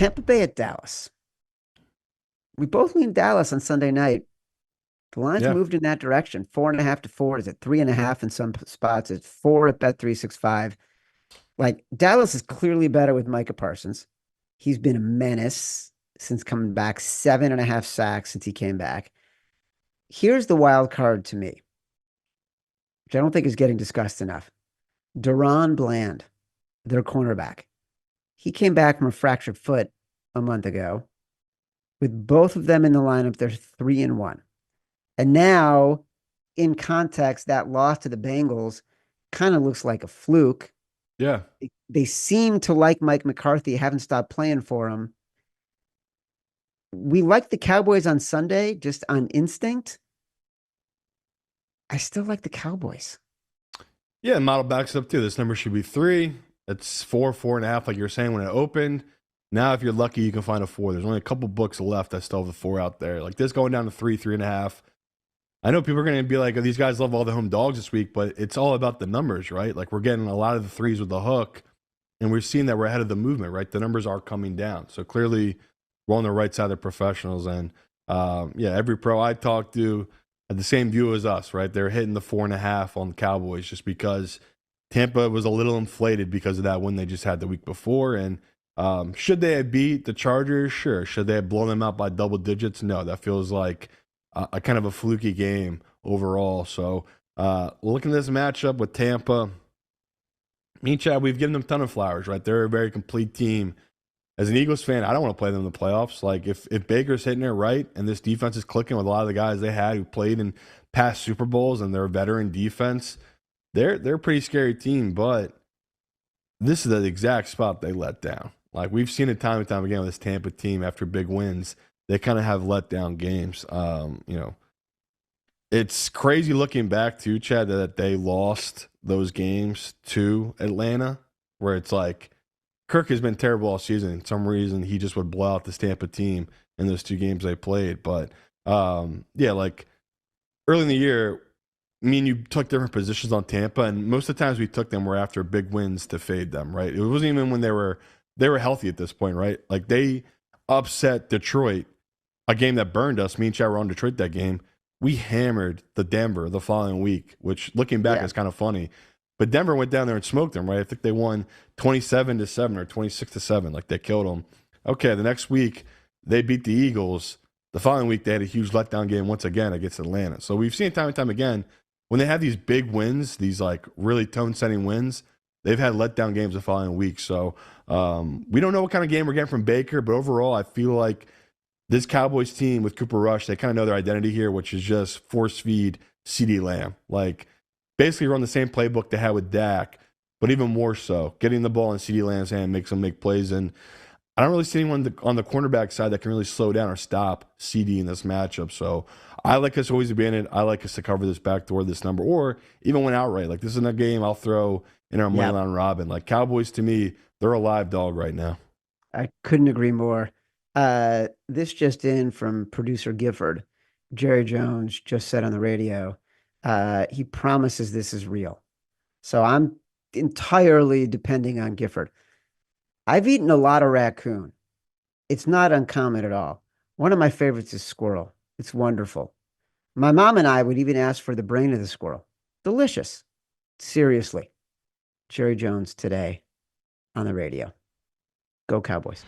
Tampa Bay at Dallas. We both leaned Dallas on Sunday night. The lines Yeah. moved in that direction. 4.5 to 4. Is at 3.5 in some spots? It's 4 at Bet365. Like Dallas is clearly better with Micah Parsons. He's been a menace since coming back. 7.5 sacks since he came back. Here's the wild card to me, which I don't think is getting discussed enough. Deron Bland, their cornerback. He came back from a fractured foot a month ago. With both of them in the lineup, they're 3-1. And now, in context, that loss to the Bengals kind of looks like a fluke. Yeah. They seem to like Mike McCarthy, haven't stopped playing for him. We like the Cowboys on Sunday, just on instinct. I still like the Cowboys. Yeah, the model backs up too. This number should be 3. It's 4, 4.5, like you were saying when it opened. Now, if you're lucky, you can find a 4. There's only a couple books left that still have the 4 out there. Like this going down to 3, 3.5. I know people are going to be like, oh, these guys love all the home dogs this week, but it's all about the numbers, right? Like we're getting a lot of the 3s with the hook, and we're seeing that we're ahead of the movement, right? The numbers are coming down. So clearly we're on the right side of the professionals. And yeah, every pro I talked to had the same view as us, right? They're hitting the 4.5 on the Cowboys just because Tampa was a little inflated because of that win they just had the week before. And should they have beat the Chargers? Sure. Should they have blown them out by double digits? No, that feels like a kind of a fluky game overall. So looking at this matchup with Tampa, me and Chad, we've given them a ton of flowers, right? They're a very complete team. As an Eagles fan, I don't want to play them in the playoffs. Like if Baker's hitting it right and this defense is clicking with a lot of the guys they had who played in past Super Bowls and they're a veteran defense, they're a pretty scary team. But this is the exact spot they let down. Like we've seen it time and time again with this Tampa team after big wins. They kind of have let down games. It's crazy looking back to Chad that they lost those games to Atlanta, where it's like Kirk has been terrible all season. For some reason, he just would blow out this Tampa team in those 2 games they played. But yeah, like early in the year, me and you took different positions on Tampa, and most of the times we took them were after big wins to fade them. Right? It wasn't even when they were healthy at this point. Right? Like they upset Detroit, a game that burned us. Me and Chad were on Detroit that game. We hammered the Denver the following week, which looking back is kind of funny. But Denver went down there and smoked them, right? I think they won 27-7 or 26-7. Like they killed them. Okay, the next week they beat the Eagles. The following week they had a huge letdown game once again against Atlanta. So we've seen it time and time again when they have these big wins, these like really tone-setting wins. They've had letdown games the following week. So we don't know what kind of game we're getting from Baker, but overall I feel like this Cowboys team with Cooper Rush, they kind of know their identity here, which is just force feed CeeDee Lamb. Like basically run the same playbook they had with Dak, but even more so. Getting the ball in CeeDee Lamb's hand makes him make plays. And I don't really see anyone on the cornerback side that can really slow down or stop CD in this matchup. So I like us always to be in it. I like us to cover this backdoor, this number, or even win outright. Like this is a game I'll throw in our money line Robin. Like Cowboys to me, they're a live dog right now. I couldn't agree more. This just in from producer Gifford. Jerry Jones just said on the radio, he promises this is real. So I'm entirely depending on Gifford. I've eaten a lot of raccoon. It's not uncommon at all. One of my favorites is squirrel. It's wonderful. My mom and I would even ask for the brain of the squirrel. Delicious. Seriously. Jerry Jones today on the radio. Go Cowboys.